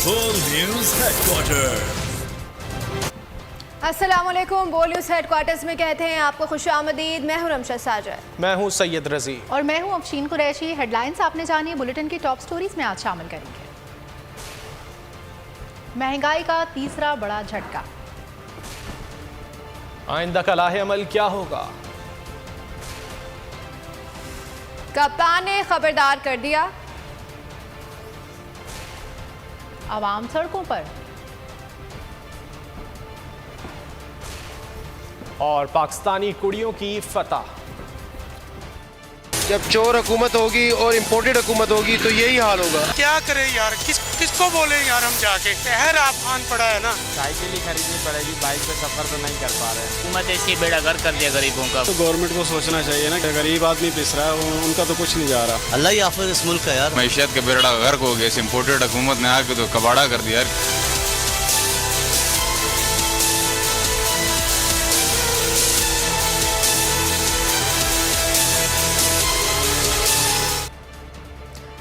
बोल news headquarter. अस्सलामुअलैकुम। बोल न्यूज हेडक्वार्टर्स में कहते हैं आपको खुशामदीद। मैं हूं रमशा साजर। मैं हूं सैयद रजी और मैं हूं अफशीन कुरैशी। हेडलाइंस आपने जानी है, बुलेटिन की टॉप स्टोरीज में आज शामिल करेंगे। महंगाई का तीसरा बड़ा झटका, आइंदा का लाहे अमल क्या होगा? कप्तान ने खबरदार कर दिया। आवाम सड़कों पर, और पाकिस्तानी कुड़ियों की फतह। जब चोर हुकूमत होगी और इम्पोर्टेड हुकूमत होगी तो यही हाल होगा। क्या करें यार, किसको बोले यार हम जाके। शहर आफान पड़ा है ना। साइकिल ही खरीदनी पड़ेगी, बाइक पे सफर तो नहीं कर पा रहे हैं। हुकूमत ऐसी बेड़ा गर्क कर दिया गरीबों का। तो गवर्नमेंट को सोचना चाहिए ना, गरीब आदमी पिस रहा है, उनका तो कुछ नहीं जा रहा। अल्लाह ही हाफिज़ इस मुल्क है यार। मैशियत का बेड़ा गर्क हो गया, इस इम्पोर्टेड हुकूमत ने आके तो कबाड़ा कर दिया।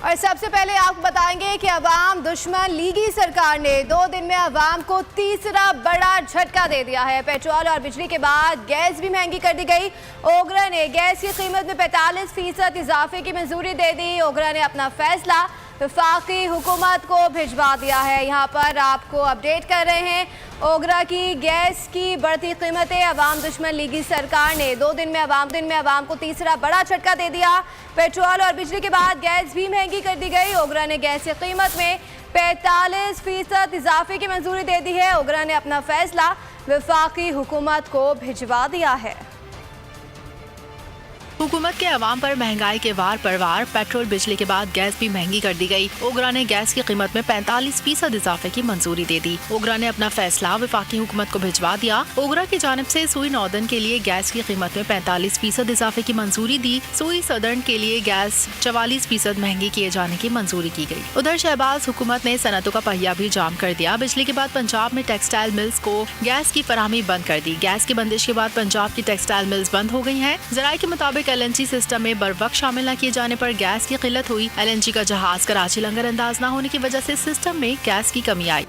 और सबसे पहले आपको बताएंगे कि अवाम दुश्मन लीगी सरकार ने 2 दिन में अवाम को तीसरा बड़ा झटका दे दिया है। पेट्रोल और बिजली के बाद गैस भी महंगी कर दी गई। ओगरा ने गैस की कीमत में 45% इजाफे की मंजूरी दे दी। ओगरा ने अपना फैसला वफाकी हुकूमत को भिजवा दिया है। यहाँ पर आपको अपडेट कर रहे हैं। ओगरा की गैस की बढ़ती कीमतें, अवाम दुश्मन लीगी सरकार ने 2 दिन में अवाम को तीसरा बड़ा झटका दे दिया। पेट्रोल और बिजली के बाद गैस भी महंगी कर दी गई। ओगरा ने गैस की कीमत में 45% इजाफे की मंजूरी दे दी है। ओगरा ने अपना फैसला वफाकी हुकूमत को भिजवा दिया है। हुकूमत के अवाम पर महंगाई के वार पर वार, पेट्रोल बिजली के बाद गैस भी महंगी कर दी गई। ओगरा ने गैस की कीमत में 45% इजाफे की मंजूरी दे दी। ओगरा ने अपना फैसला वफाकी हुकूमत को भिजवा दिया। ओगरा की जानिब से सुई नॉर्दर्न के लिए गैस की कीमत में 45% इजाफे की मंजूरी दी। सुई सदर्न के लिए गैस 44% महंगी किए जाने की मंजूरी की गई। उधर शहबाज हुकूमत ने सनतों का पहिया भी जाम कर दिया। बिजली के बाद पंजाब में टेक्सटाइल मिल्स को गैस की फराहमी बंद कर दी। गैस की बंदिश के बाद पंजाब की टेक्सटाइल मिल्स बंद हो गई है। जराये के मुताबिक LNG सिस्टम में बर वक्त शामिल न किए जाने पर गैस की किल्लत हुई। LNG का जहाज कराची लंगर अंदाज न होने की वजह से सिस्टम में गैस की कमी आई।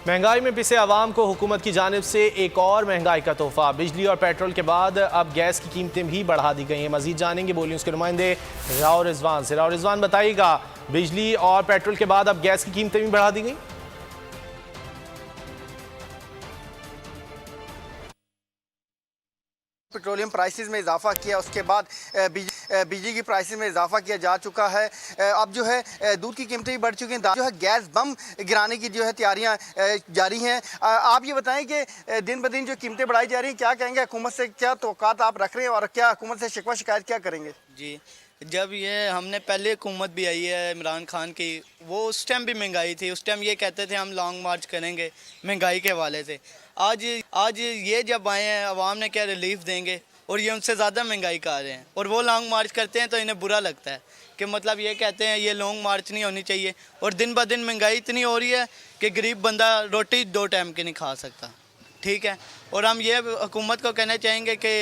महंगाई में पिसे अवाम को हुकूमत की जानिब से एक और महंगाई का तोहफा। बिजली और पेट्रोल के बाद अब गैस की कीमतें भी बढ़ा दी गई हैं। मजीद जानेंगे बोलिए उसके नुमाइंदे राव रिजवान से। राव रिजवान, बताइएगा, बिजली और पेट्रोल के बाद अब गैस की कीमतें भी बढ़ा दी गई? पेट्रोलियम प्राइसेस में इजाफा किया, उसके बाद बिजली की प्राइसेस में इजाफा किया जा चुका है। अब जो है दूध की कीमतें भी बढ़ चुकी हैं। जो है गैस बम गिराने की जो है तैयारियां जारी हैं। आप ये बताएं कि दिन ब दिन जो कीमतें बढ़ाई जा रही हैं, क्या कहेंगे, हुकूमत से क्या तवक्कात आप रख रहे हैं और क्या हुकूमत से शिकवा शिकायत क्या करेंगे? जी, जब ये हमने पहले हुकूमत भी आई है इमरान खान की, वो उस टाइम भी महंगाई थी। उस टाइम ये कहते थे हम लॉन्ग मार्च करेंगे महंगाई के हवाले से। आज ये जब आए हैं, अवाम ने क्या रिलीफ देंगे, और ये उनसे ज़्यादा महंगाई का रहे हैं और वो लॉन्ग मार्च करते हैं तो इन्हें बुरा लगता है कि मतलब ये कहते हैं ये लॉन्ग मार्च नहीं होनी चाहिए। और दिन ब दिन महंगाई इतनी हो रही है कि गरीब बंदा रोटी 2 टाइम की नहीं खा सकता। ठीक है, और हम ये हुकूमत को कहना चाहेंगे कि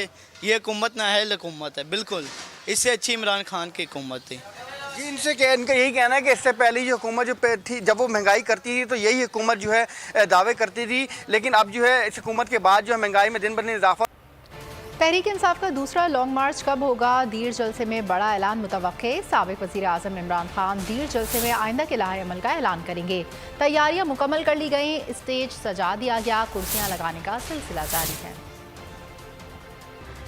ये हुकूमत नाअहल हुकूमत है। बिल्कुल इससे अच्छी इमरान खान की हुकूमत थी। जी, इनका यही कहना है कि इससे पहले जो हुकूमत जो थी, जब वो महंगाई करती थी तो यही हुकूमत जो है दावे करती थी, लेकिन अब जो है इस हुकूमत के बाद जो है महंगाई में दिन ब दिन इजाफा। तहरीक इंसाफ का दूसरा लॉन्ग मार्च कब होगा? दीर जलसे में बड़ा ऐलान मुतवक्के। साबिक वज़ीर आज़म इमरान खान दीर जलसे में आइंदा के लाहे अमल का ऐलान करेंगे। तैयारियां मुकम्मल कर ली गई, स्टेज सजा दिया गया, कुर्सियां लगाने का सिलसिला जारी है।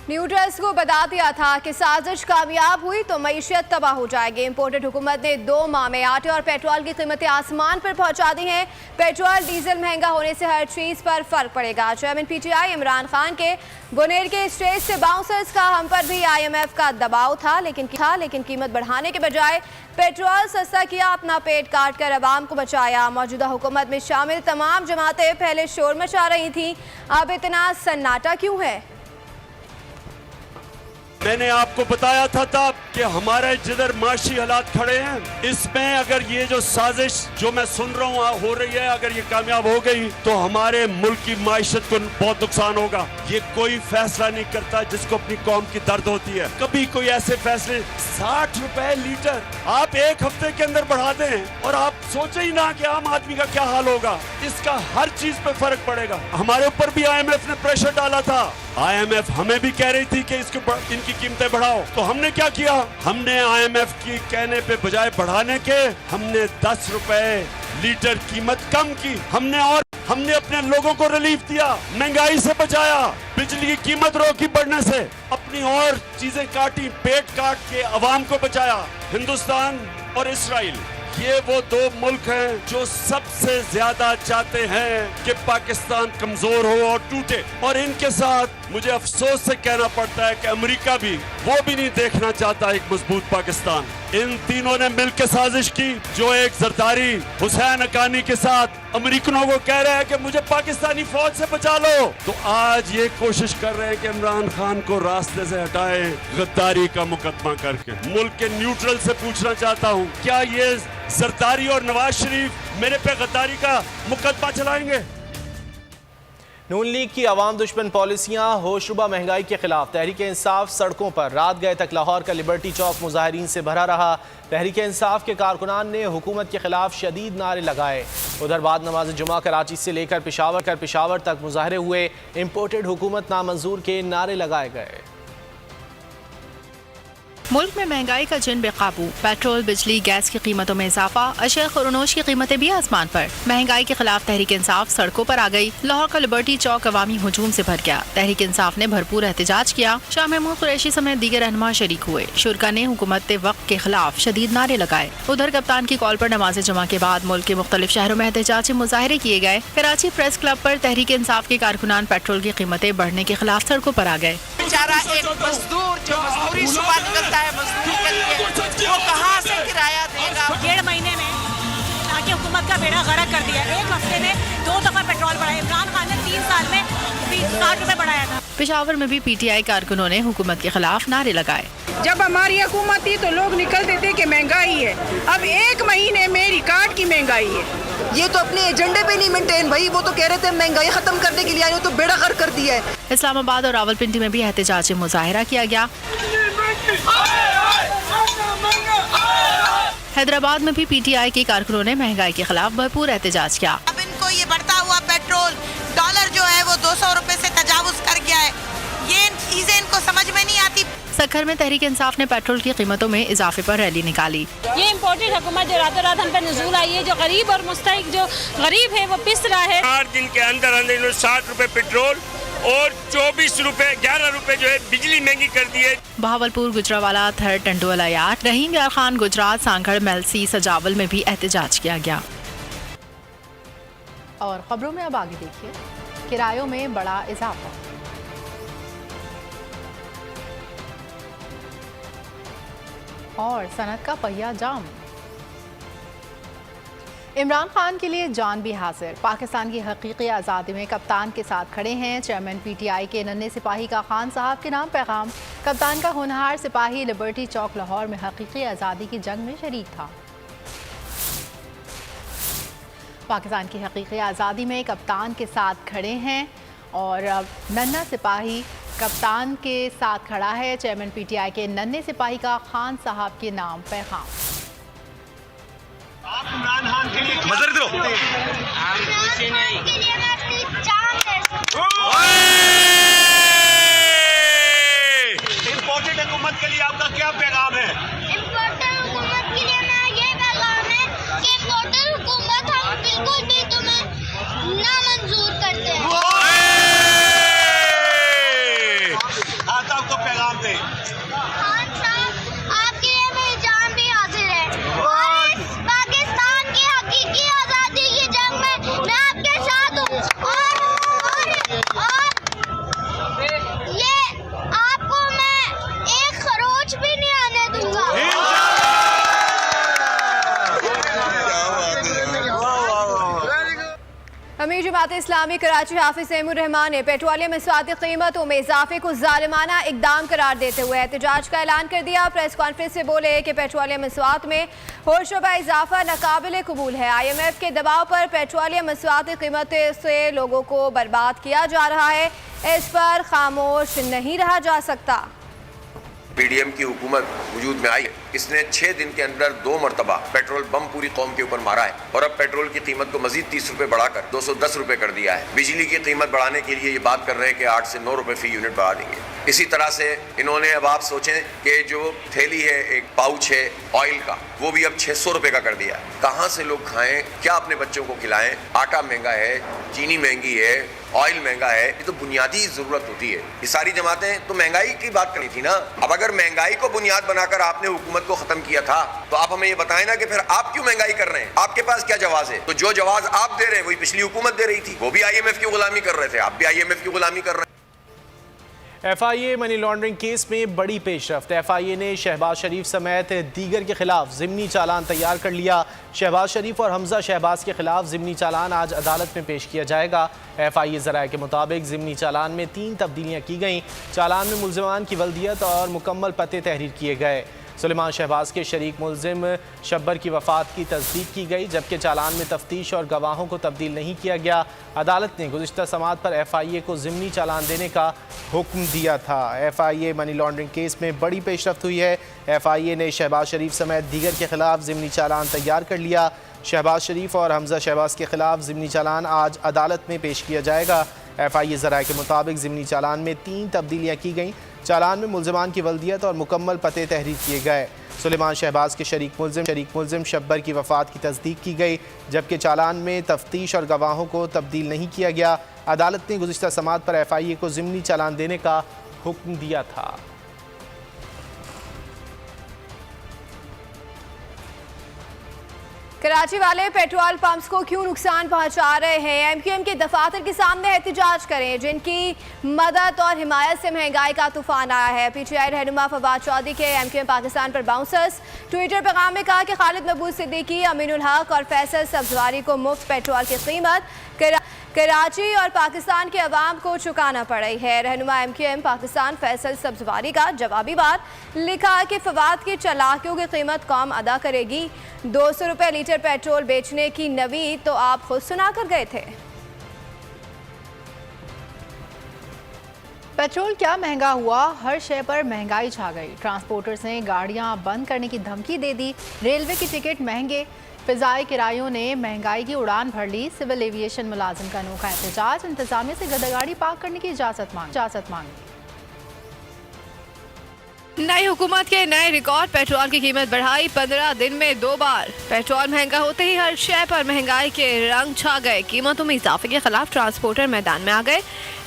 न्यू डेस्क को बता दिया था कि साजिश कामयाब हुई तो मईशत तबाह हो जाएगी। इम्पोर्टेड हुकूमत ने 2 माह में आटे और पेट्रोल की कीमतें आसमान पर पहुंचा दी हैं। पेट्रोल डीजल महंगा होने से हर चीज़ पर फर्क पड़ेगा। चेयरमैन PTI इमरान खान के बुनेर के स्टेज से बाउंसर्स का हम पर भी IMF का दबाव था, लेकिन कीमत बढ़ाने के बजाय पेट्रोल सस्ता किया, अपना पेट काट कर अवाम को बचाया। मौजूदा हुकूमत में शामिल तमाम जमातें पहले शोर मचा रही थी, अब इतना सन्नाटा क्यों है? मैंने आपको बताया था तब कि हमारे जिधर माशी हालात खड़े हैं, इसमें अगर ये जो साजिश जो मैं सुन रहा हूँ हो रही है, अगर ये कामयाब हो गई तो हमारे मुल्क की माइशत को बहुत नुकसान होगा। ये कोई फैसला नहीं करता जिसको अपनी कौम की दर्द होती है। कभी कोई ऐसे फैसले 60 रुपए लीटर आप एक हफ्ते के अंदर बढ़ा दें और आप सोचे ही ना कि आम आदमी का क्या हाल होगा। इसका हर चीज पे फर्क पड़ेगा। हमारे ऊपर भी IMF ने प्रेशर डाला था। IMF हमें भी कह रही थी कि इनकी कीमतें बढ़ाओ, तो हमने क्या किया? हमने IMF की कहने पे बजाय बढ़ाने के हमने 10 रुपए लीटर कीमत कम की। हमने अपने लोगों को रिलीफ दिया, महंगाई से बचाया, बिजली की कीमत रोकी बढ़ने से, अपनी और चीजें काटी, पेट काट के अवाम को बचाया। हिंदुस्तान और इस्राइल ये वो दो मुल्क हैं जो सबसे ज्यादा चाहते हैं कि पाकिस्तान कमजोर हो और टूटे, और इनके साथ मुझे अफसोस से कहना पड़ता है कि अमेरिका भी वो भी नहीं देखना चाहता एक मजबूत पाकिस्तान। इन तीनों ने मिलकर साजिश की, जो एक जरदारी हुसैन हक्कानी के साथ अमेरिकनों को कह रहे हैं कि मुझे पाकिस्तानी फौज से बचा लो, तो आज ये कोशिश कर रहे हैं कि इमरान खान को रास्ते से हटाए गद्दारी का मुकदमा करके। मुल्क के न्यूट्रल से पूछना चाहता हूँ, क्या ये जरदारी और नवाज शरीफ मेरे पे गद्दारी का मुकदमा चलाएंगे? नून लीग की अवाम दुश्मन पॉलिसियां, होशरुबा महंगाई के खिलाफ तहरीक इंसाफ सड़कों पर। रात गए तक लाहौर का लिबर्टी चौक मुजाहिरीन से भरा रहा। तहरीक इंसाफ के कारकुनान ने हुकूमत के खिलाफ शदीद नारे लगाए। उधर बाद नमाज जुमा कराची से लेकर पिशावर तक मुजाहरे हुए। इम्पोर्टेड हुकूमत नामंजूर के नारे लगाए गए। मुल्क में महंगाई का जिन बेकाबू, पेट्रोल, बिजली, गैस की कीमतों में इजाफा, अशिया खुरनोश की कीमतें भी आसमान पर। महंगाई के खिलाफ तहरीक इंसाफ सड़कों पर आ गई। लाहौर का लिबर्टी चौक अवामी हुजूम से भर गया। तहरीक इंसाफ ने भरपूर एहतजाज किया। शाह महमूद कुरैशी समेत दीगर रहनुमा शरीक हुए। शुरका ने हुकूमत वक्त के खिलाफ शदीद नारे लगाए। उधर कप्तान की कॉल पर नमाज जुमा के बाद मुल्क के मुख्तलिफ शहरों में एहतजाजी मुजाहरे किए गए। कराची प्रेस क्लब पर तहरीक इंसाफ के कारकुनान पेट्रोल की कीमतें बढ़ने के खिलाफ सड़कों पर आ गए। बेचारा एक मजदूर जो मजदूरी सुबह निकलता है मजदूरी के लिए, वो कहाँ से किराया देगा? 1.5 महीने में ताकि हुकूमत का बेड़ा गर्क कर दिया। एक हफ्ते में 2 दफा पेट्रोल बढ़ाया। इमरान खान ने 3 साल में 60 रुपए बढ़ाया था। पिशावर में भी PTI कारकुनों ने हुकूमत के खिलाफ नारे लगाए। जब हमारी हुकूमत थी तो लोग निकलते थे कि महंगाई है, अब 1 महीने में रिकॉर्ड की महंगाई है। ये तो अपने एजेंडे पे नहीं मेंटेन भाई, वो तो कह रहे थे महंगाई खत्म करने के लिए आए हो, तो बेड़ा गर्क कर दिया है। इस्लामाबाद और रावलपिंडी में भी एहतजाजी मुजाहरा किया गया। हैदराबाद में भी PTI के कारकुनों ने महंगाई के खिलाफ भरपूर एहतजाज किया। अब इनको ये बढ़ता हुआ पेट्रोल, डॉलर जो है वो 200 रुपए से तजावुज कर गया है। ये चीजें इनको समझ में नहीं आती। सक्खर में तहरीक इंसाफ ने पेट्रोल की कीमतों में इजाफे पर रैली निकाली। ये इम्पोर्टेड हुकूमत जो रातों रात हम पे नजूल आई है, जो गरीब और मुस्तहिक जो गरीब है वो पिस रहा है। 8 दिन के अंदर अंदर 60 रुपए पेट्रोल और 24 रुपए 11 रुपए जो है बिजली महंगी कर दी है। बहावलपुर, गुजरावाला, थर, टंडोला यार, रहीम यार खान, गुजरात, सांगड़, मेलसी, सजावल में भी एहतजाज किया गया। और खबरों में अब आगे देखिए, किरायों में बड़ा इजाफा। और सनत का पहिया जाम। इमरान खान के लिए जान भी हाजिर। पाकिस्तान की हकीकी आज़ादी में कप्तान के साथ खड़े हैं। चेयरमैन PTI के नन्हे सिपाही का खान साहब के नाम पैगाम। कप्तान का होनहार सिपाही लिबर्टी चौक लाहौर में हकीकी आज़ादी की जंग में शरीक था। पाकिस्तान की हकीकी आज़ादी में कप्तान के साथ खड़े हैं और नन्हा सिपाही कप्तान के साथ खड़ा है। चेयरमैन PTI के नन्हे सिपाही का खान साहब के नाम पैगाम। इम्पोर्टेड हुकूमत के लिए आपका क्या पैगाम है? इम्पोर्टेड हुकूमत के लिए मेरा ये पैगाम है कि इम्पोर्टेड हुकूमत हम बिल्कुल भी तुम्हें नामंजूर करते हैं। खान साहब को पैगाम दे। खान साहब, आपके लिए मेरी जान भी हाजिर है और इस पाकिस्तान की हकीकी आज़ादी की जंग में मैं आपके साथ हूँ और ये आपको मैं एक खरोच भी नहीं आने दूंगा। सुन्नी जमात इस्लामी कराची हाफिज सैमुर रहमान ने पेट्रोलियम मसवाद की कीमतों में इजाफे को जालिमाना इकदाम करार देते हुए एहतजाज का ऐलान कर दिया। प्रेस कॉन्फ्रेंस से बोले कि पेट्रोलियम मसवाद में होशरुबा इजाफा नाकाबिल कबूल है। IMF के दबाव पर पेट्रोलियम मसवाद की कीमतों से लोगों को बर्बाद किया जा रहा है, इस पर खामोश नहीं रहा जा सकता। PDM की हुकूमत वजूद में आई, इसने 6 दिन के अंदर 2 मरतबा पेट्रोल बम पूरी कौम के ऊपर मारा है और अब पेट्रोल की कीमत को मजीद 30 रुपए बढ़ाकर 210 रुपए कर दिया है। बिजली की कीमत बढ़ाने के लिए ये बात कर रहे हैं कि 8 से 9 रुपए फी यूनिट बढ़ा देंगे। इसी तरह से इन्होंने, अब आप सोचें कि जो थैली है, एक पाउच है ऑयल का, वो भी अब 600 रुपए का कर दिया है। कहाँ से लोग खाएं, क्या अपने बच्चों को खिलाएं? आटा महंगा है, चीनी महंगी है, ऑयल महंगा है। ये तो बुनियादी जरूरत होती है। ये सारी जमातें तो महंगाई की बात करनी थी ना। अब अगर महंगाई को बुनियाद बनाकर आपने हुकूमत को खत्म किया था तो आप हमें ये बताएं ना कि फिर आप क्यों महंगाई कर रहे हैं? आपके पास क्या जवाब है? तो जो जवाब आप दे रहे हैं वही पिछली हुकूमत दे रही थी। वो भी IMF की गुलामी कर रहे थे, आप भी IMF की गुलामी कर रहे हैं। FIA मनी लॉन्ड्रिंग केस में बड़ी पेशरफ्त। FIA ने शहबाज शरीफ समेत दीगर के खिलाफ ज़िमनी चालान तैयार कर लिया। शहबाज शरीफ और हमजा शहबाज के खिलाफ ज़िमनी चालान आज अदालत में पेश किया जाएगा। FIA ज़राए के मुताबिक ज़िमनी चालान में 3 तब्दीलियाँ की गईं। चालान में मुल्ज़िमान की वल्दियत और मुकम्मल पते तहरीर किए गए। सुलेमान शहबाज के शरीक मुल्जिम शब्बर की वफ़ात की तस्दीक की गई, जबकि चालान में तफ्तीश और गवाहों को तब्दील नहीं किया गया। अदालत ने गुज़िश्ता समात पर FIA को ज़िमनी चालान देने का हुक्म दिया था। FIA मनी लॉन्ड्रिंग केस में बड़ी पेशरफ्त हुई है। FIA ने शहबाज शरीफ समेत दीगर के खिलाफ ज़िमनी चालान तैयार कर लिया। शहबाज शरीफ और हमजा शहबाज के खिलाफ ज़िमनी चालान आज अदालत में पेश किया जाएगा। FIA ज़राए के मुताबिक ज़िमनी चालान में 3 तब्दीलियाँ की गईं। चालान में मुल्ज़िमान की वल्दियत और मुकम्मल पते तहरीर किए गए। सुलेमान शहबाज के शरीक मुल्जिम शब्बर की वफ़ात की तस्दीक की गई, जबकि चालान में तफ्तीश और गवाहों को तब्दील नहीं किया गया। अदालत ने गुज़िश्ता समात पर FIA को ज़िमनी चालान देने का हुक्म दिया था। कराची वाले पेट्रोल पंप्स को क्यों नुकसान पहुंचा रहे हैं? MQM के दफातर के सामने एहतजाज करें, जिनकी मदद और हिमायत से महंगाई का तूफान आया है। PTI रहनुमा फवाद चौधरी के MQM पाकिस्तान पर बाउंसर्स। ट्विटर पैगाम में कहा कि खालिद महबूब सिद्दीकी, अमीनुल हक और फैसल सब्जवारी को मुफ्त पेट्रोल की कीमत कराची और पाकिस्तान के अवाम को चुकाना पड़ रही है। रहनुमा MQM पाकिस्तान फैसल सब्जवारी का जवाबी बार लिखा कि फवाद की चालाकियों की कीमत कौम अदा करेगी। 200 रुपये लीटर पेट्रोल बेचने की नवी तो आप खुद सुना कर गए थे। पेट्रोल क्या महंगा हुआ, हर शय पर महंगाई छा गई। ट्रांसपोर्टर्स ने गाड़ियां बंद करने की धमकी दे दी। रेलवे की टिकट महंगे, फिजाई किरायों ने महंगाई की उड़ान भर ली। सिविल एविएशन मुलाजिम का अनोखा एहतजाज, इंतजामिया से गदागाड़ी पार्क करने की इजाजत मांगी। नई हुकूमत के नए रिकॉर्ड, पेट्रोल की कीमत बढ़ाई 15 दिन में 2 बार। पेट्रोल महंगा होते ही हर शय पर महंगाई के रंग छा गए। कीमतों में इजाफे के खिलाफ ट्रांसपोर्टर मैदान में आ गए।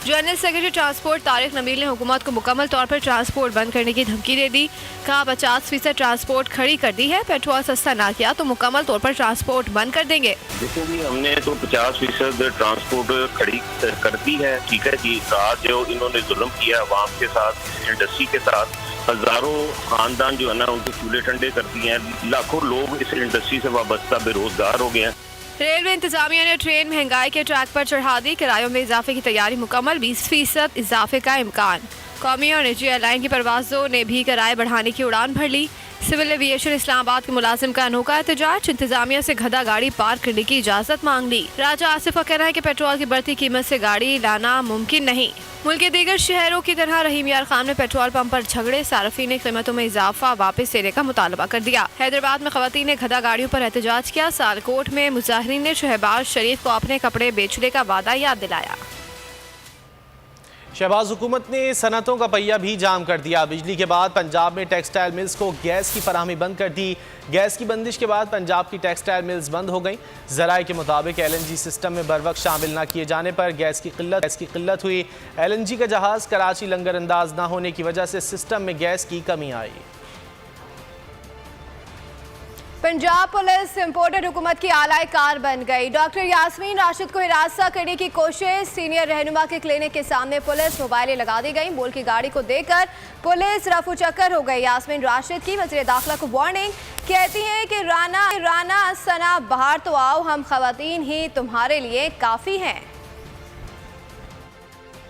General secretary transport Tariq Nabeel ने हुकूमत को मुकम्मल तौर पर ट्रांसपोर्ट बंद करने की धमकी दे दी। कहा 50% ट्रांसपोर्ट खड़ी कर दी है, पेट्रोल सस्ता ना किया तो मुकम्मल तौर पर ट्रांसपोर्ट बंद कर देंगे। देखो जी, हमने तो 50% ट्रांसपोर्ट खड़ी कर दी है, ठीक है जी। आज जो इन्होंने जुल्म किया अवाम के साथ, इंडस्ट्री के साथ, हजारों खानदान जो है ना उनके चूल्हे ठंडे कर दिए हैं। लाखों लोग इस इंडस्ट्री से वाबस्ता बेरोजगार हो गए हैं। रेलवे इंतजामिया ने ट्रेन महंगाई के ट्रैक पर चढ़ा दी। किरायों में इजाफे की तैयारी मुकम्मल, 20% इजाफे का इम्कान। कौमी और निजी एयरलाइन की परवाजों ने भी किराए बढ़ाने की उड़ान भर ली। सिविल एविएशन इस्लामाबाद के मुलाजिम का अनोखा एहतजाज, इंतजामिया से गधा गाड़ी पार्क करने की इजाजत मांग ली। राजा आसिफ का कहना है कि पेट्रोल की बढ़ती कीमत से गाड़ी लाना मुमकिन नहीं। मुल्क के दीगर शहरों की तरह रहीम यार खान ने पेट्रोल पंप पर झगड़े, सार्फिन ने कीमतों में इजाफा वापस देने का मुतालबा कर दिया। हैदराबाद में खवातीन ने गधा गाड़ियों पर एहतजाज किया। सालकोट में मुजाहिरीन ने शहबाज शरीफ को अपने कपड़े बेचने का वादा याद दिलाया। शहबाज हुकूमत ने सनतों का पहिया भी जाम कर दिया। बिजली के बाद पंजाब में टेक्सटाइल मिल्स को गैस की फराहमी बंद कर दी। गैस की बंदिश के बाद पंजाब की टेक्सटाइल मिल्स बंद हो गई। ज़राए के मुताबिक LNG सिस्टम में बर वक्त शामिल न किए जाने पर गैस की किल्लत हुई। LNG का जहाज़ कराची लंगर अंदाज न होने की वजह से सिस्टम में गैस की कमी आई। पंजाब पुलिस इंपोर्टेड हुकूमत की आलाई कार बन गई। डॉक्टर यास्मीन राशिद को हिरासत करने की कोशिश। सीनियर रहनुमा के क्लिनिक के सामने पुलिस मोबाइलें लगा दी गई। बोल की गाड़ी को देखकर पुलिस रफू चक्कर हो गई। यास्मीन राशिद की वज़ीर दाखिला को वार्निंग, कहती हैं कि राना सना बाहर तो आओ, हम खवातीन ही तुम्हारे लिए काफ़ी हैं।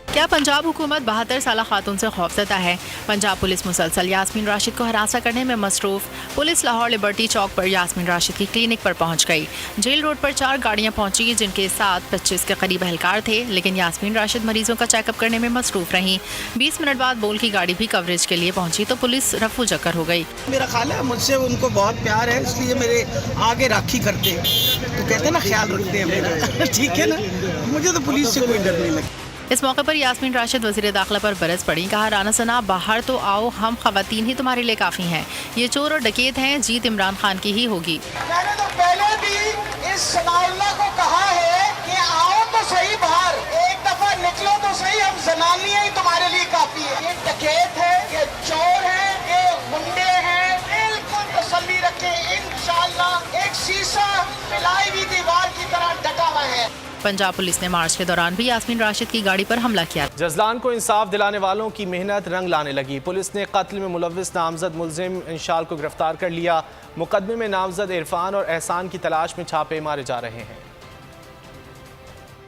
क्या पंजाब हुकूमत 72 साल खातून से खौफजदा है? पंजाब पुलिस मुसलसल यास्मीन राशिद को हरासा करने में मसरूफ। पुलिस लाहौर लिबर्टी चौक पर यास्मीन राशिद की क्लिनिक पर पहुंच गई। जेल रोड पर 4 गाड़ियां पहुंची जिनके साथ 25 के करीब एहलकार थे, लेकिन यास्मीन राशिद मरीजों का चेकअप करने में मसरूफ रहीं। 20 मिनट बाद बोल की गाड़ी भी कवरेज के लिए पहुंची तो पुलिस रफू चक्कर हो गई। मेरा ख्याल है मुझसे उनको बहुत प्यार है, इसलिए मेरे आगे राखी करते हैं, तो कहते हैं ना ख्याल रखते हैं मेरा। ठीक है ना, मुझे तो पुलिस से कोई डर नहीं लगता। इस मौके पर यास्मीन राशिद वज़ीर दाखिला पर बरस पड़ी। कहा, राना सना बाहर तो आओ, हम खवातीन ही तुम्हारे लिए काफ़ी हैं। ये चोर और डकैत हैं, जीत इमरान खान की ही होगी। मैंने तो पहले भी इस सनाउल्लाह को कहा है कि आओ तो सही बाहर, एक दफा निकलो तो सही, हम जनानियां ही तुम्हारे लिए काफी है। ये डकैत है, ये चोर है, ये गुंडे हैं, बिल्कुल तसल्ली रखें, इंशाअल्लाह एक शीशा मिलाई हुई दीवार की तरह डटा हुआ है। पंजाब पुलिस ने मार्च के दौरान भी यास्मीन राशिद की गाड़ी पर हमला किया। जजलान को इंसाफ दिलाने वालों की मेहनत रंग लाने लगी। पुलिस ने कत्ल में मुलव्विस नामजद मुलजिम इंशाल को गिरफ्तार कर लिया। मुकदमे में नामजद इरफान और एहसान की तलाश में छापे मारे जा रहे हैं।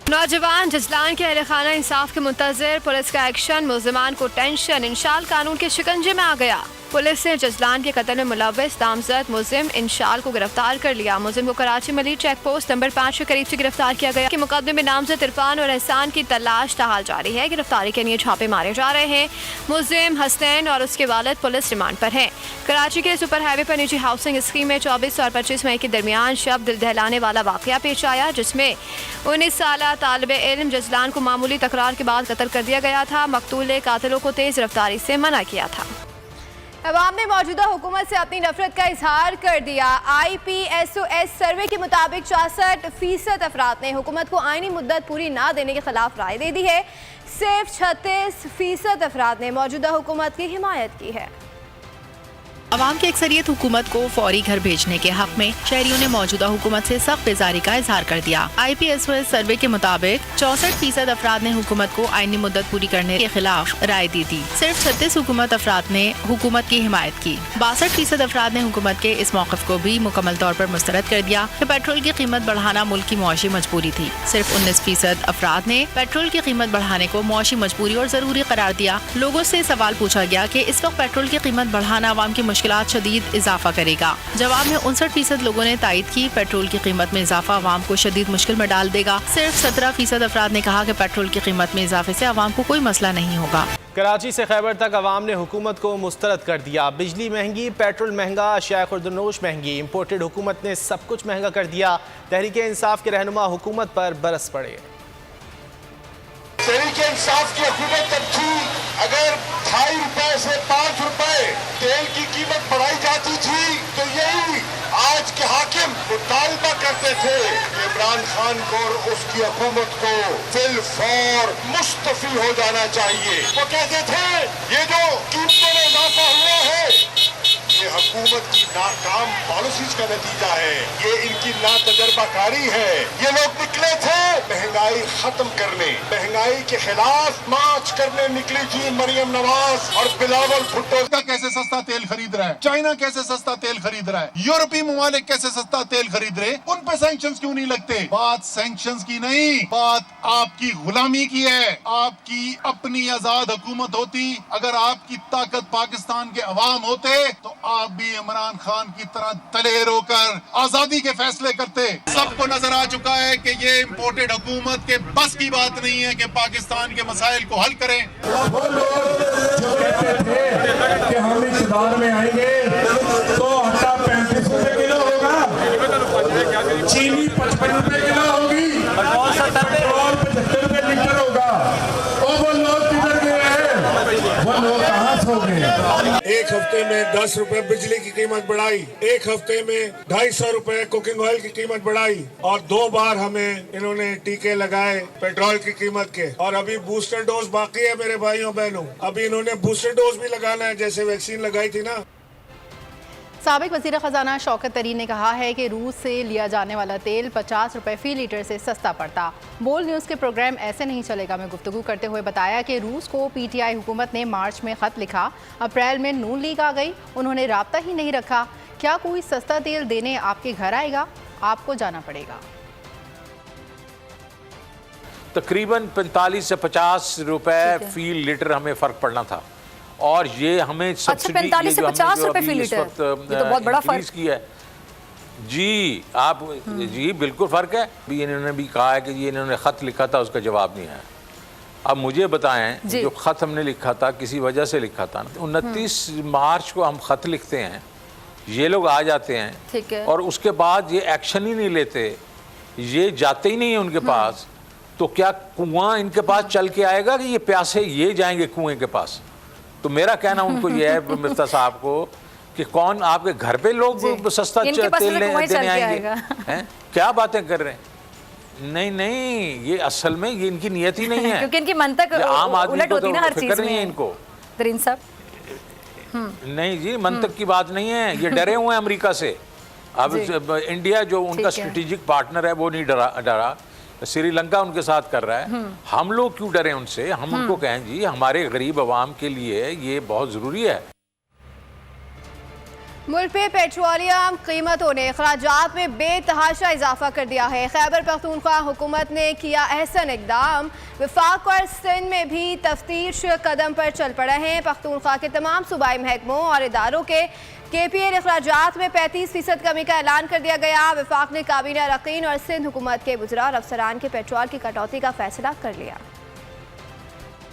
नौजवान जजलान के अहले खाना इंसाफ के मुंतज़िर, पुलिस का एक्शन, मुलजिमान को टेंशन, इंशाल कानून के शिकंजे में आ गया। पुलिस ने जजलान के कत्ल में मुलव्विस नामजद मुलजिम इंशाल को गिरफ्तार कर लिया। मुलजिम को कराची मली चेक पोस्ट नंबर 5 के करीब से गिरफ्तार किया गया। कि मुकदमे में नामजद इरफान और एहसान की तलाश ताहाल जारी है। गिरफ्तारी के लिए छापे मारे जा रहे हैं। मुलजिम हसनैन और उसके वालिद पुलिस रिमांड पर हैं। कराची के सुपर हाईवे पर निजी हाउसिंग स्कीम में 24 और 25 मई के दरमियान शब दिल दहलाने वाला वाकया पेश आया, जिसमें 19 साल तालिब इल्म जजलान को मामूली तकरार के बाद कत्ल कर दिया गया था। मकतूल ने कातिलों को तेज रफ्तारी से मना किया था। अवाम ने मौजूदा हुकूमत से अपनी नफरत का इजहार कर दिया। IPSOS सर्वे के मुताबिक 64% अफराद ने हुकूमत को आईनी मुद्दत पूरी ना देने के खिलाफ राय दे दी है। सिर्फ 36% अफराद ने मौजूदा हुकूमत की हिमायत की है। अवाम की अक्सरियत हुकूमत को फौरी घर भेजने के हक में शहरियों ने मौजूदा हुकूमत से सख्त बेजारी का इजहार कर दिया। IPSOS सर्वे के मुताबिक 64% अफराद ने हुकूमत को आईनी मुद्दत पूरी करने के खिलाफ राय दी थी। सिर्फ 36% अफराद ने हुकूमत की हिमायत की। 62% अफराद ने हुकूमत के इस मौक़िफ़ को भी मुकम्मल तौर पर मुस्तरद कर दिया कि पेट्रोल की कीमत बढ़ाना मुल्क की मुआशी मजबूरी थी। सिर्फ 19% अफराद ने पेट्रोल की कीमत बढ़ाने को मुआशी मजबूरी और जरूरी करार दिया। लोगों से सवाल पूछा गया कि इस वक्त पेट्रोल की कीमत बढ़ाना अवाम की मुश्किलात शदीद इजाफा करेगा। जवाब में 59% लोगों ने तायद की पेट्रोल की कीमत में इजाफा अवाम को शदीद मुश्किल में डाल देगा। सिर्फ 17% अफराद ने कहा कि पेट्रोल की कीमत में इजाफे से अवाम को कोई मसला नहीं होगा। कराची से खैबर तक अवाम ने हुकूमत को मुस्तरद कर दिया। बिजली महंगी, पेट्रोल महंगा, अशिया खुर्दनोश महंगी। इम्पोर्टेड हुकूमत ने सब कुछ महंगा कर दिया। तहरीक इंसाफ के रहनुमा हुकूमत पर बरस पड़े। तहरीक इंसाफ की हुकूमत तब थी अगर 2.5 रुपए से 5 रुपए तेल की कीमत बढ़ाई जाती थी तो यही आज के हाकिम मुतालबा करते थे इमरान खान को और उसकी हुकूमत को फिलफौर मुस्तफी हो जाना चाहिए। वो कहते थे ये जो कीमतों में इजाफा हुआ है ये हुकूमत की नाकाम पॉलिसीज का नतीजा है, ये इनकी नातजर्बाकारी है। ये लोग निकले थे महंगाई खत्म करने, महंगाई के खिलाफ मार्च करने निकली थी मरियम नवाज और बिलावल भुट्टो। कैसे सस्ता तेल खरीद रहा है, चाइना कैसे सस्ता तेल खरीद रहा है, यूरोपीय ममालिक कैसे सस्ता तेल खरीद रहे, उन पे सैंक्शंस क्यों नहीं लगते? बात सैंक्शंस की नहीं, बात आपकी गुलामी की है। आपकी अपनी आजाद हुकूमत होती, अगर आपकी ताकत पाकिस्तान के अवाम होते तो आप भी इमरान खान की तरह दलेर होकर आजादी के फैसले करते। सबको नजर आ चुका है कि ये इम्पोर्टेड हुकूमत के बस की बात नहीं है कि पाकिस्तान के मसाइल को हल करें। कि हम इक़्तिदार में आएंगे तो आटा 35 रुपए किलो होगा, चीनी 55 रुपए किलो होगी, पेट्रोल 75 रुपए लीटर होगा। और वो लोग किधर गए हैं, वो लोग कहाँ सो गए? एक हफ्ते में 10 रुपए बिजली की कीमत बढ़ाई, एक हफ्ते में 250 रुपए कुकिंग ऑयल की कीमत बढ़ाई और 2 बार हमें इन्होंने टीके लगाए पेट्रोल की कीमत के। और अभी बूस्टर डोज बाकी है मेरे भाइयों बहनों, अभी इन्होंने बूस्टर डोज भी लगाना है जैसे वैक्सीन लगाई थी ना। साबिक वज़ीर ख़जाना शौकत तरीन ने कहा है कि रूस से लिया जाने वाला तेल 50 रुपये फ़ी लीटर से सस्ता पड़ता। बोल न्यूज़ के प्रोग्राम ऐसे नहीं चलेगा में गुफ्तगू करते हुए बताया कि रूस को PTI हुकूमत ने मार्च में ख़त लिखा, अप्रैल में नून लीग आ गई, उन्होंने राब्ता ही नहीं रखा। क्या कोई सस्ता तेल देने आपके घर आएगा? आपको जाना पड़ेगा। तकरीबन 45 से 50 रुपए फ़ी लीटर हमें फ़र्क पड़ना था और ये हमें सब्सिडी 45 से 50 रुपए फ़ी लीटर, ये तो बहुत बड़ा फ़र्क की है जी। आप जी बिल्कुल फ़र्क है। भी इन्होंने भी कहा है कि ये इन्होंने ख़त लिखा था, उसका जवाब नहीं आया। अब मुझे बताएं, जो ख़त हमने लिखा था किसी वजह से लिखा था। 29 मार्च को हम ख़त लिखते हैं, ये लोग आ जाते हैं और उसके बाद ये एक्शन ही नहीं लेते, ये जाते ही नहीं है उनके पास। तो क्या कुआं इनके पास चल के आएगा कि ये प्यासे ये जाएंगे कुएं के पास? तो मेरा कहना उनको ये है मिफ्ता साहब को कि कौन आपके घर पे लोग सस्ता तेल देने आएंगे हैं? क्या बातें कर रहे हैं? नहीं, ये असल में ये इनकी नियत ही नहीं है, क्योंकि इनकी मंतक आम आदमी को तो हर चीज नहीं है इनको। तरीन साहब नहीं जी, मंतक की बात नहीं है, ये डरे हुए हैं अमेरिका से। अब इंडिया जो उनका स्ट्रेटेजिक पार्टनर है वो नहीं डरा, श्रीलंका उनके साथ कर रहा है। हम लोग क्यों डरे उनसे? हम उनको कहें जी हमारे गरीब अवाम के लिए ये बहुत ज़रूरी है। मुल्क पे पेट्रोलियम कीमतों ने अखराजात में बेतहाशा इजाफा कर दिया है। खैबर पख्तूनख्वा हुकूमत ने किया अहसन इकदाम, वफाक और सिंध में भी तफ्तीश कदम पर चल पड़े हैं। पख्तूनख्वा के तमाम सूबाई महकमों और इदारों के KPL अखराजात में 35% कमी का ऐलान कर दिया गया। वफाक ने काबीना अरकान और सिंध हुकूमत के वज़रा और अफसरान के पेट्रोल की कटौती का फैसला कर लिया।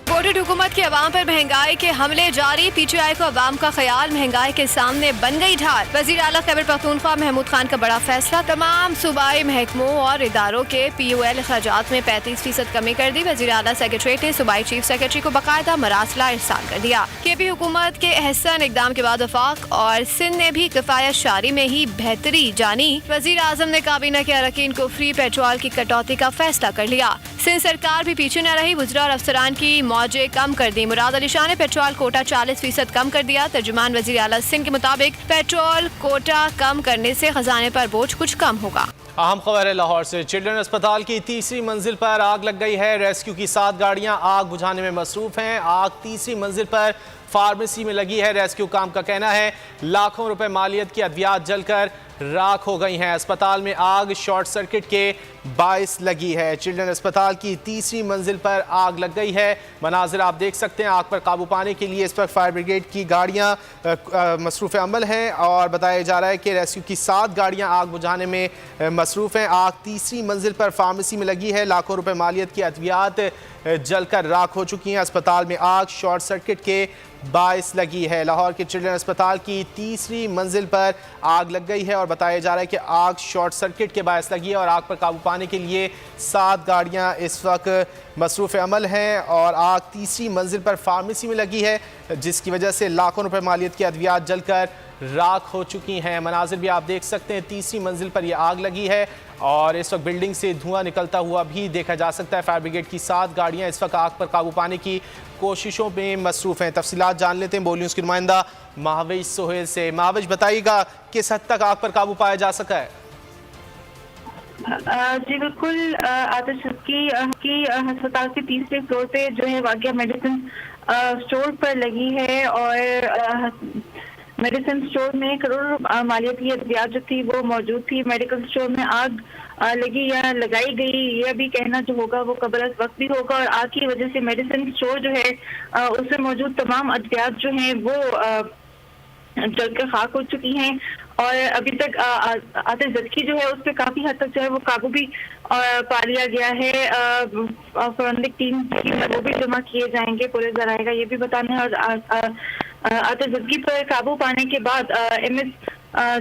वोटेड हुकूमत के अवाम पर महंगाई के हमले जारी, PTI को अवाम का ख्याल, महंगाई के सामने बन गई ढाल। वज़ीर आला खैबर पख्तूनख्वा महमूद खान का बड़ा फैसला, तमाम सूबाई महकमों और इदारों के POL अखराजात में 35% कमी कर दी। वज़ीर आला सेक्रेटरीट ने सूबाई चीफ सेक्रेटरी को बाकायदा मरासला इरसाल कर दिया। KP हुकूमत के अहसन इकदाम के बाद वफाक और सिंध ने भी किफायत शारी में ही बेहतरी जानी। वज़ीर आज़म ने काबीना के अरकान को फ्री पेट्रोल की कटौती का फैसला कर लिया। सिंध सरकार भी पीछे न रही, वज़रा और अफसरान की मौजें कम कर दी। मुराद अली शाह ने पेट्रोल कोटा 40% कम कर दिया। तर्जुमान वज़ीर आला सिंध के मुताबिक पेट्रोल कोटा कम करने से खजाने पर बोझ कुछ कम होगा। अहम खबर है लाहौर से। चिल्ड्रन अस्पताल की तीसरी मंजिल पर आग लग गई है। रेस्क्यू की 7 गाड़ियां आग बुझाने में मसरूफ हैं। आग तीसरी मंजिल पर फार्मेसी में लगी है। रेस्क्यू काम का कहना है लाखों रुपए मालियत की अद्वियात जलकर राख हो गई हैं। अस्पताल में आग शॉर्ट सर्किट के बाइस लगी है। चिल्ड्रन अस्पताल की तीसरी मंजिल पर आग लग गई है। मनाजिर आप देख सकते हैं। आग पर काबू पाने के लिए इस वक्त फायर ब्रिगेड की गाड़ियां मसरूफ़ अमल हैं और बताया जा रहा है कि रेस्क्यू की 7 गाड़ियां आग बुझाने में मसरूफ़ हैं। आग तीसरी मंजिल पर फार्मेसी में लगी है। लाखों रुपए मालियत की अद्वियात जलकर राख हो चुकी हैं। अस्पताल में आग शॉर्ट सर्किट के बाइस लगी है। लाहौर के चिल्ड्रन अस्पताल की तीसरी मंजिल पर आग लग गई है और बताया जा रहा है कि आग शॉर्ट सर्किट के बाइस लगी है और आग पर काबू पाने के लिए 7 गाड़ियां इस वक्त मसरूफ़ अमल हैं और आग तीसरी मंजिल पर फार्मेसी में लगी है, जिसकी वजह से लाखों रुपए मालियत की अद्वियात जलकर राख हो चुकी हैं। मनाजिर भी आप देख सकते हैं। तीसरी मंजिल पर यह आग लगी है और इस वक्त बिल्डिंग से धुआं निकलता हुआ भी देखा जा सकता है। फायर ब्रिगेड की 7 गाड़ियां इस वक्त आग पर काबू पाने की कोशिशों में मसरूफ हैं। तफसीलात जान लेते हैं बोल न्यूज़ की नुमाइंदा महावेश सोहेल से। महावेश, बताइएगा किस हद तक आग पर काबू पाया जा सका है? जी बिल्कुल, आतिश की अस्पताल के तीसरे फ्लोर पे जो है वाक़या मेडिसिन स्टोर पर लगी है और मेडिसिन स्टोर में करोड़ों मालियत की अद्वियात जो थी वो मौजूद थी। मेडिकल स्टोर में आग लगी या लगाई गई, यह भी कहना जो होगा वो कबल वक्त भी होगा और आग की वजह से मेडिसिन स्टोर जो है उसमें मौजूद तमाम अद्वियात जो हैं वो जलकर खाक हो चुकी हैं और अभी तक आतिशज़दगी जो है उस पर काफ़ी हद तक जो है वो काबू भी पा लिया गया है। फोरेंसिक टीम वो भी जमा किए जाएंगे, पुलिस जराएगा, ये भी बताना है। और आतिशज़दगी पर काबू पाने के बाद MS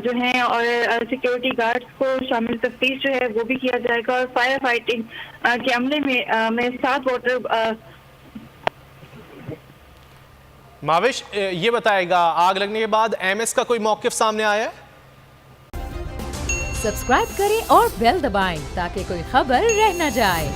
जो है और सिक्योरिटी गार्ड्स को शामिल तफ्तीश जो है वो भी किया जाएगा और फायर फाइटिंग के अमले में 7 वाटर। माविश, ये बताएगा आग लगने के बाद MS का कोई मौक़िफ़ सामने आया है? सब्सक्राइब करें और बेल दबाएं ताकि कोई खबर रह न जाए।